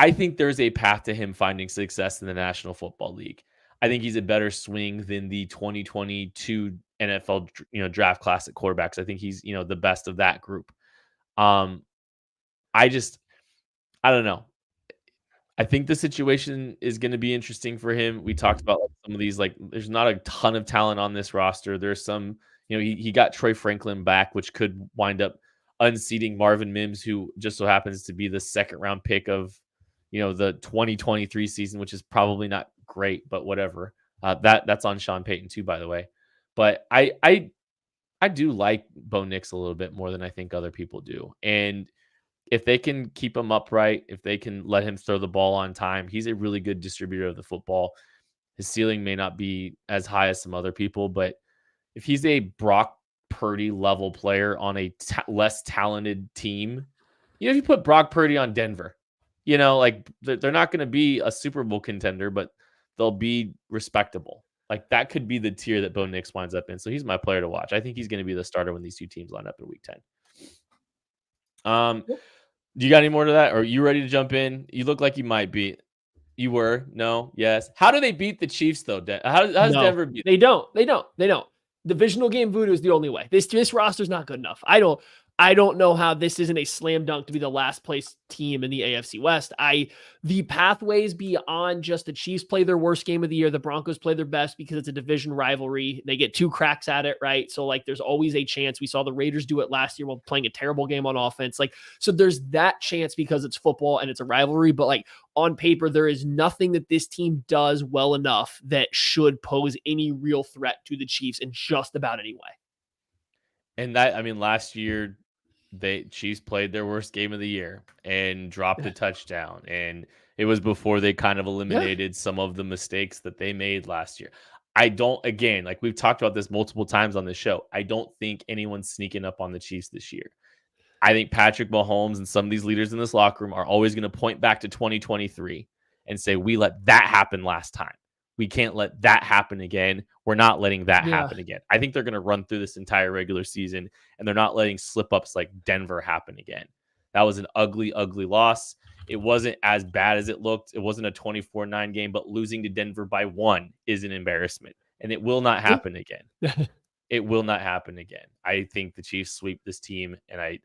I think there's a path to him finding success in the National Football League. I think he's a better swing than the 2022 NFL, draft class at quarterbacks. I think he's, the best of that group. I don't know. I think the situation is going to be interesting for him. We talked about some of these, like, there's not a ton of talent on this roster. There's some, he got Troy Franklin back, which could wind up unseating Marvin Mims, who just so happens to be the second round pick of, the 2023 season, which is probably not great, but whatever. That's on Sean Payton too, by the way. But I do like Bo Nix a little bit more than I think other people do. And if they can keep him upright, if they can let him throw the ball on time, he's a really good distributor of the football. His ceiling may not be as high as some other people, but if he's a Brock Purdy level player on a less talented team, if you put Brock Purdy on Denver, like, they're not going to be a Super Bowl contender, but they'll be respectable. Like, that could be the tier that Bo Nix winds up in. So he's my player to watch. I think he's going to be the starter when these two teams line up in Week 10. Do you got any more to that? Or are you ready to jump in? You look like you might be. You were? No? Yes. How do they beat the Chiefs, though? How does No, Denver beat? they don't. Divisional game voodoo is the only way. This roster's not good enough. I don't know how this isn't a slam dunk to be the last place team in the AFC West. The pathways beyond just the Chiefs play their worst game of the year. The Broncos play their best because it's a division rivalry. They get 2 cracks at it, right? So like there's always a chance. We saw the Raiders do it last year while playing a terrible game on offense. Like, so there's that chance because it's football and it's a rivalry, but like on paper, there is nothing that this team does well enough that should pose any real threat to the Chiefs in just about any way. And that, I mean, last year, Chiefs played their worst game of the year and dropped a touchdown. And it was before they kind of eliminated some of the mistakes that they made last year. Again, like we've talked about this multiple times on the show, I don't think anyone's sneaking up on the Chiefs this year. I think Patrick Mahomes and some of these leaders in this locker room are always going to point back to 2023 and say, we let that happen last time. We can't let that happen again. We're not letting that happen again. I think they're going to run through this entire regular season, and they're not letting slip-ups like Denver happen again. That was an ugly, ugly loss. It wasn't as bad as it looked. It wasn't a 24-9 game, but losing to Denver by 1 is an embarrassment, and it will not happen again. It will not happen again. I think the Chiefs sweep this team, and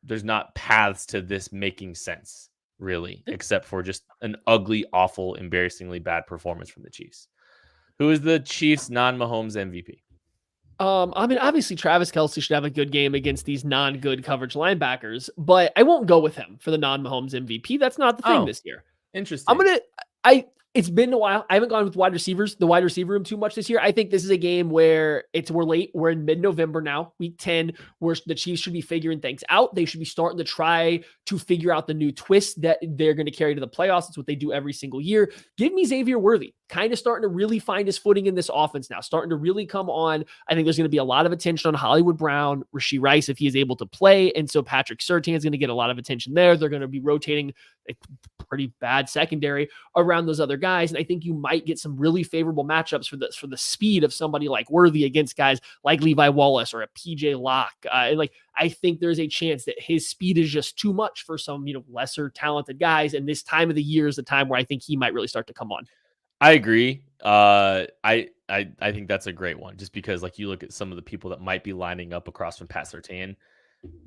there's not paths to this making sense, really, except for just an ugly, awful, embarrassingly bad performance from the Chiefs. Who is the Chiefs non-Mahomes MVP? I mean, obviously Travis Kelce should have a good game against these non-good coverage linebackers, but I won't go with him for the non-Mahomes MVP. That's not the thing this year. Interesting. It's been a while. I haven't gone with the wide receiver room too much this year. I think this is a game where we're late. We're in mid-November now, week 10, where the Chiefs should be figuring things out. They should be starting to try to figure out the new twist that they're going to carry to the playoffs. It's what they do every single year. Give me Xavier Worthy, kind of starting to really find his footing in this offense now, starting to really come on. I think there's going to be a lot of attention on Hollywood Brown, Rashee Rice, if he is able to play. And so Patrick Surtain is going to get a lot of attention there. They're going to be rotating a pretty bad secondary around those other guys. And I think you might get some really favorable matchups for the speed of somebody like Worthy against guys like Levi Wallace or a PJ Locke. I think there's a chance that his speed is just too much for some, lesser talented guys. And this time of the year is the time where I think he might really start to come on. I agree. I think that's a great one, just because like you look at some of the people that might be lining up across from Pat Surtain,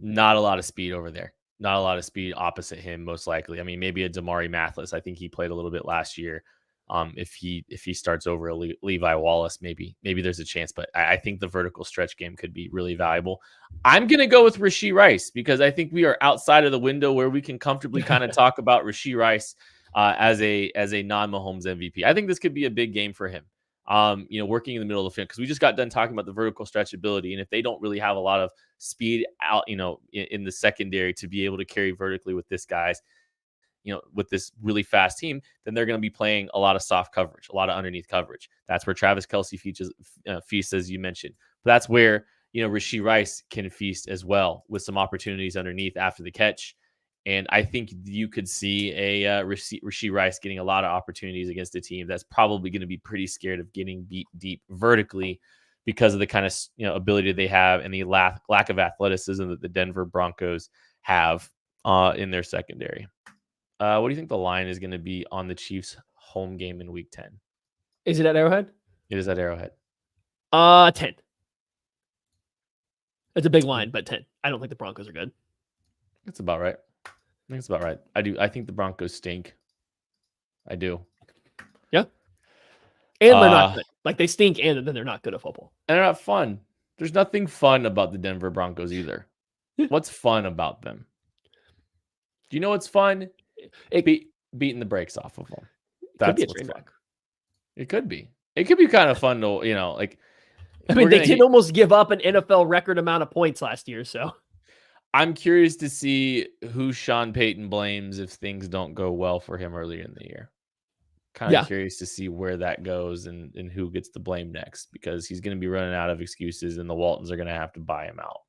not a lot of speed over there. Not a lot of speed opposite him, most likely. I mean, maybe a Damari Mathis. I think he played a little bit last year. If he starts over a Levi Wallace, maybe there's a chance. But I think the vertical stretch game could be really valuable. I'm gonna go with Rashee Rice because I think we are outside of the window where we can comfortably kind of talk about Rashee Rice as a non-Mahomes MVP. I think this could be a big game for him. Working in the middle of the field, because we just got done talking about the vertical stretch ability. And if they don't really have a lot of speed out, in the secondary to be able to carry vertically with this guys, with this really fast team, then they're going to be playing a lot of soft coverage, a lot of underneath coverage. That's where Travis Kelce feasts, as you mentioned. But that's where, Rashee Rice can feast as well, with some opportunities underneath after the catch. And I think you could see a Rashee Rice getting a lot of opportunities against a team that's probably going to be pretty scared of getting beat deep vertically because of the kind of ability they have and the lack of athleticism that the Denver Broncos have in their secondary. What do you think the line is going to be on the Chiefs' home game in Week 10? Is it at Arrowhead? It is at Arrowhead. 10. It's a big line, but 10. I don't think the Broncos are good. That's about right. I think it's about right. I think the Broncos stink. I do. Yeah. And they're not good. Like, they stink and then they're not good at football. And they're not fun. There's nothing fun about the Denver Broncos either. What's fun about them? Do you know what's fun? Beating the brakes off of them. That's what's fun. It could be. It could be kind of fun to, I mean, they did almost give up an NFL record amount of points last year, so. I'm curious to see who Sean Payton blames if things don't go well for him earlier in the year. Kind of curious to see where that goes and who gets the blame next, because he's going to be running out of excuses and the Waltons are going to have to buy him out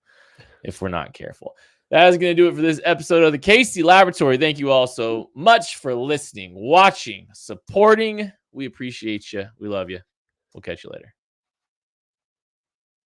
if we're not careful. That is going to do it for this episode of the KC Laboratory. Thank you all so much for listening, watching, supporting. We appreciate you. We love you. We'll catch you later.